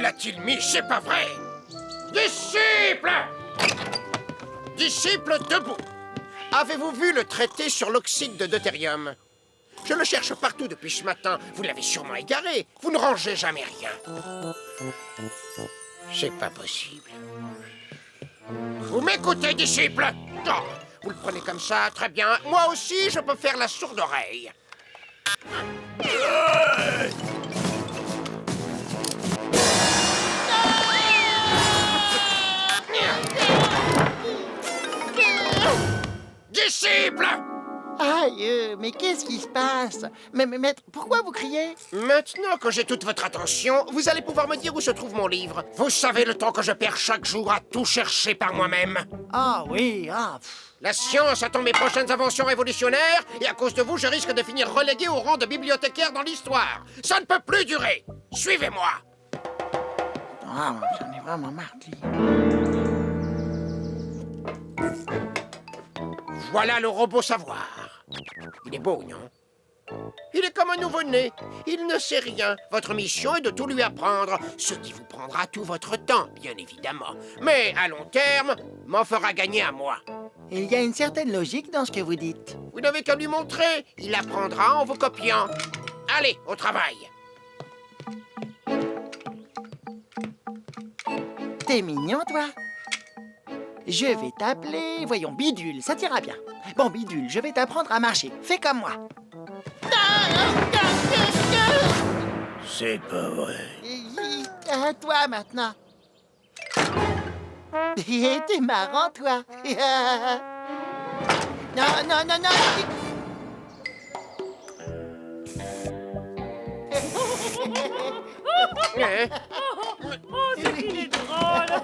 l'a-t-il mis? C'est pas vrai! Disciples! Disciples, debout! Avez-vous vu le traité sur l'oxyde de deutérium? Je le cherche partout depuis ce matin. Vous l'avez sûrement égaré. Vous ne rangez jamais rien. C'est pas possible. Vous m'écoutez, disciples? Oh, vous le prenez comme ça, très bien. Moi aussi, je peux faire la sourde oreille. Disciples! Aïe, mais qu'est-ce qui se passe? Mais maître, pourquoi vous criez? Maintenant que j'ai toute votre attention, vous allez pouvoir me dire où se trouve mon livre. Vous savez le temps que je perds chaque jour à tout chercher par moi-même. Ah oui, La science attend mes prochaines inventions révolutionnaires et à cause de vous, je risque de finir relégué au rang de bibliothécaire dans l'histoire. Ça ne peut plus durer. Suivez-moi. J'en ai vraiment marre de lire. Voilà le robot savoir. Il est beau, non? Il est comme un nouveau-né. Il ne sait rien. Votre mission est de tout lui apprendre, ce qui vous prendra tout votre temps, bien évidemment. Mais à long terme, m'en fera gagner à moi. Il y a une certaine logique dans ce que vous dites. Vous n'avez qu'à lui montrer. Il apprendra en vous copiant. Allez, au travail. T'es mignon, toi. Je vais t'appeler... Voyons, Bidule, ça t'ira bien. Bon, Bidule, je vais t'apprendre à marcher. Fais comme moi. C'est pas vrai. À toi, maintenant. T'es marrant, toi. Non, non, non, non. C'est qu'il est drôle.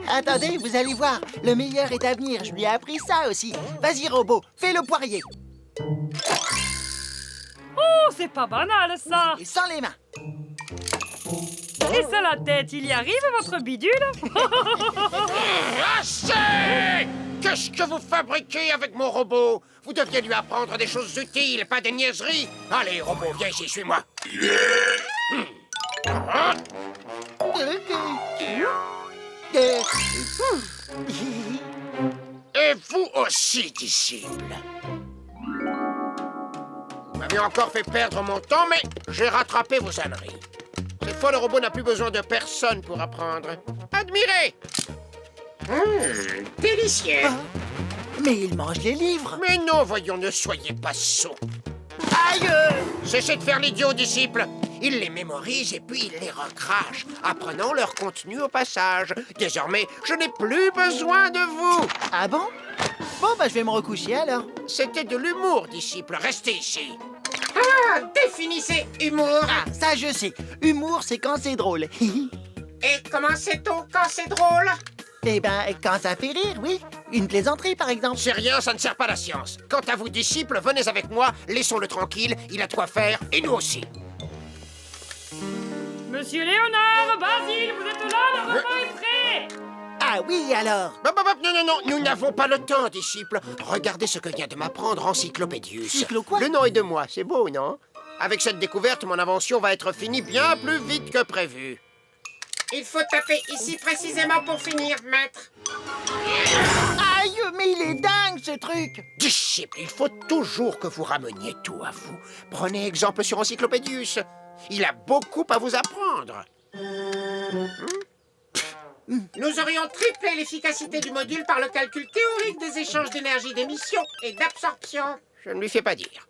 Attendez, vous allez voir. Le meilleur est à venir. Je lui ai appris ça aussi. Vas-y, robot, fais le poirier. Oh, c'est pas banal, ça. Et sans les mains. Et ça, la tête, il y arrive, votre bidule? Assez! Qu'est-ce que vous fabriquez avec mon robot? Vous deviez lui apprendre des choses utiles, pas des niaiseries. Allez, robot, viens ici, suis-moi. Et vous aussi, disciple. Vous m'avez encore fait perdre mon temps, mais j'ai rattrapé vos âneries. Cette fois, le robot n'a plus besoin de personne pour apprendre. Admirez! Délicieux! Mais il mange les livres. Mais non, voyons, ne soyez pas sots. Aïe! Cessez de faire l'idiot, disciple. Il les mémorise et puis il les recrache, apprenant leur contenu au passage. Désormais, je n'ai plus besoin de vous. Ah bon? Bon, bah je vais me recoucher alors. C'était de l'humour, disciple. Restez ici. Ah, définissez humour. Ah, ça je sais. Humour, c'est quand c'est drôle. Et comment sait-on quand c'est drôle? Eh ben, quand ça fait rire, oui. Une plaisanterie, par exemple. C'est rien, ça ne sert pas la science. Quant à vous, disciples, venez avec moi, laissons-le tranquille, il a de quoi faire, et nous aussi. Monsieur Léonard, Basile, vous êtes là, le repas est prêt. Ah oui, alors. Non, non, non, nous n'avons pas le temps, disciples. Regardez ce que vient de m'apprendre Encyclopédius. Cyclo quoi? Le nom est de moi, c'est beau, non? Avec cette découverte, mon invention va être finie bien plus vite que prévu. Il faut taper ici précisément pour finir, maître. Aïe, mais il est dingue, ce truc. Disciples, il faut toujours que vous rameniez tout à vous. Prenez exemple sur Encyclopédius. Il a beaucoup à vous apprendre. Nous aurions triplé l'efficacité du module par le calcul théorique des échanges d'énergie d'émission et d'absorption. Je ne lui fais pas dire.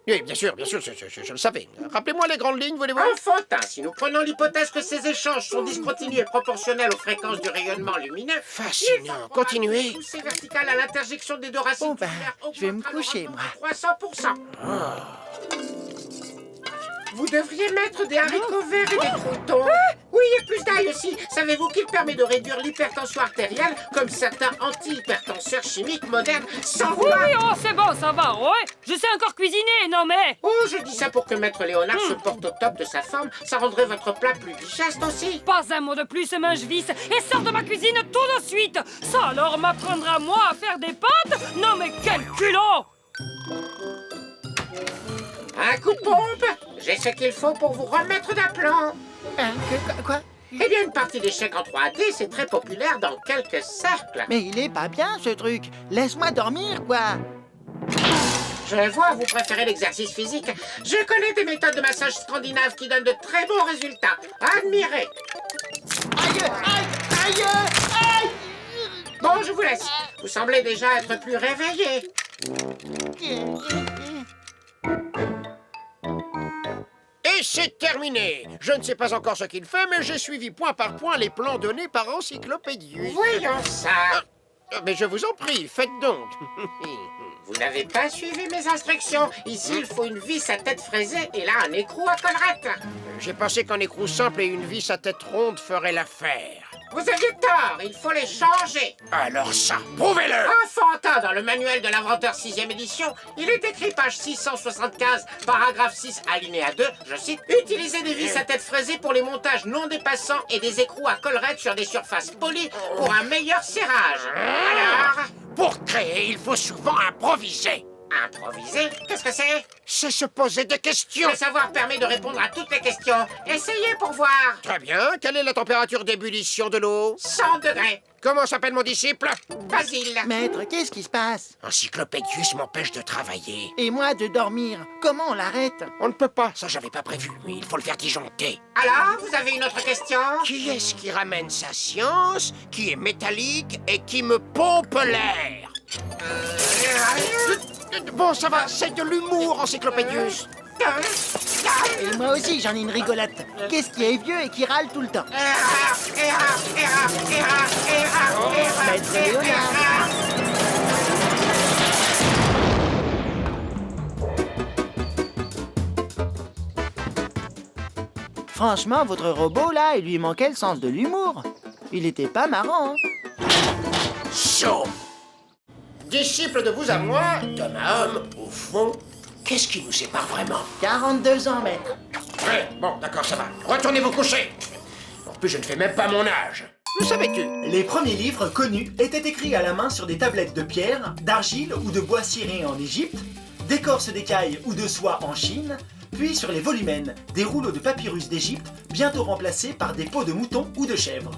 Oui, bien sûr, je le savais. Rappelez-moi les grandes lignes, voulez-vous? Enfantin, si nous prenons l'hypothèse que ces échanges sont discontinus et proproportionnels aux fréquences du rayonnement lumineux... Fascinant, continuez. Poussée verticale à l'interjection des deux racines Bon, ben, tubulaires je vais me augmentera le coucher, rendement moi. de 300%. Vous devriez mettre des haricots verts et des croutons. Oui, et plus d'ail aussi. Savez-vous qu'il permet de réduire l'hypertension artérielle, comme certains anti-hypertenseurs chimiques modernes, sans Oui, voir... oui, oh, c'est bon, ça va, ouais. Je sais encore cuisiner, non mais... Oh, je dis ça pour que Maître Léonard se porte au top de sa forme. Ça rendrait votre plat plus digeste aussi. Pas un mot de plus, Mangevisse, et sors de ma cuisine tout de suite. Ça alors m'apprendra moi à faire des pâtes? Non mais quel culot! Un coup de pompe. J'ai ce qu'il faut pour vous remettre d'aplomb. Hein, quoi? Eh bien, une partie d'échecs en 3D, c'est très populaire dans quelques cercles. Mais il est pas bien, ce truc. Laisse-moi dormir, quoi. Je vois, vous préférez l'exercice physique. Je connais des méthodes de massage scandinave qui donnent de très bons résultats. Admirez. Aïe, aïe, aïe, aïe. Bon, je vous laisse. Vous semblez déjà être plus réveillé. Et c'est terminé. Je ne sais pas encore ce qu'il fait, mais j'ai suivi point par point les plans donnés par Encyclopédius. Voyons ça. Mais je vous en prie, faites donc. Vous n'avez pas suivi mes instructions. Ici, il faut une vis à tête fraisée et là, un écrou à collerette. J'ai pensé qu'un écrou simple et une vis à tête ronde feraient l'affaire. Vous aviez tort, il faut les changer. Alors ça, prouvez-le. Enfantin, dans le manuel de l'inventeur 6e édition, il est écrit page 675, paragraphe 6, alinéa 2, je cite, « Utilisez des vis à tête fraisée pour les montages non dépassants et des écrous à collerette sur des surfaces polies pour un meilleur serrage. » Alors, Pour créer, il faut souvent improviser. improviser, qu'est-ce que c'est? C'est se poser des questions. Le savoir permet de répondre à toutes les questions. Essayez pour voir. Très bien. Quelle est la température d'ébullition de l'eau? 100 degrés. Comment s'appelle mon disciple? Basile. Maître, qu'est-ce qui se passe? Encyclopédius m'empêche de travailler. Et moi de dormir. Comment on l'arrête? On ne peut pas, ça j'avais pas prévu. Il faut le faire disjoncter. Alors, vous avez une autre question? Qui est-ce qui ramène sa science, qui est métallique et qui me pompe l'air? Bon, ça va, c'est de l'humour, Encyclopédius. Et moi aussi, j'en ai une rigolote. Qu'est-ce qui est vieux et qui râle tout le temps? Maître Léonard. Franchement, votre robot, là, il lui manquait le sens de l'humour. Il était pas marrant, hein? Chaud. Disciple de vous à moi, d'homme à homme, au fond, qu'est-ce qui nous sépare vraiment? 42 ans, maître. Ouais, bon, d'accord, ça va. Retournez vous coucher. En plus, je ne fais même pas mon âge. Le savais-tu? Les premiers livres connus étaient écrits à la main sur des tablettes de pierre, d'argile ou de bois ciré en Égypte, d'écorce d'écaille ou de soie en Chine, puis sur les volumens, des rouleaux de papyrus d'Égypte, bientôt remplacés par des peaux de mouton ou de chèvre.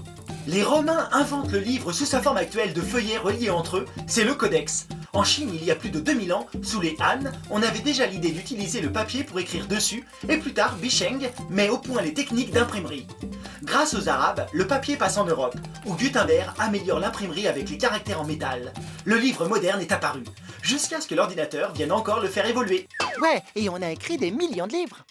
Les Romains inventent le livre sous sa forme actuelle de feuillets reliés entre eux, c'est le codex. En Chine, il y a plus de 2000 ans, sous les Han, on avait déjà l'idée d'utiliser le papier pour écrire dessus, et plus tard, Bicheng met au point les techniques d'imprimerie. Grâce aux Arabes, le papier passe en Europe, où Gutenberg améliore l'imprimerie avec les caractères en métal. Le livre moderne est apparu, jusqu'à ce que l'ordinateur vienne encore le faire évoluer. Ouais, et on a écrit des millions de livres.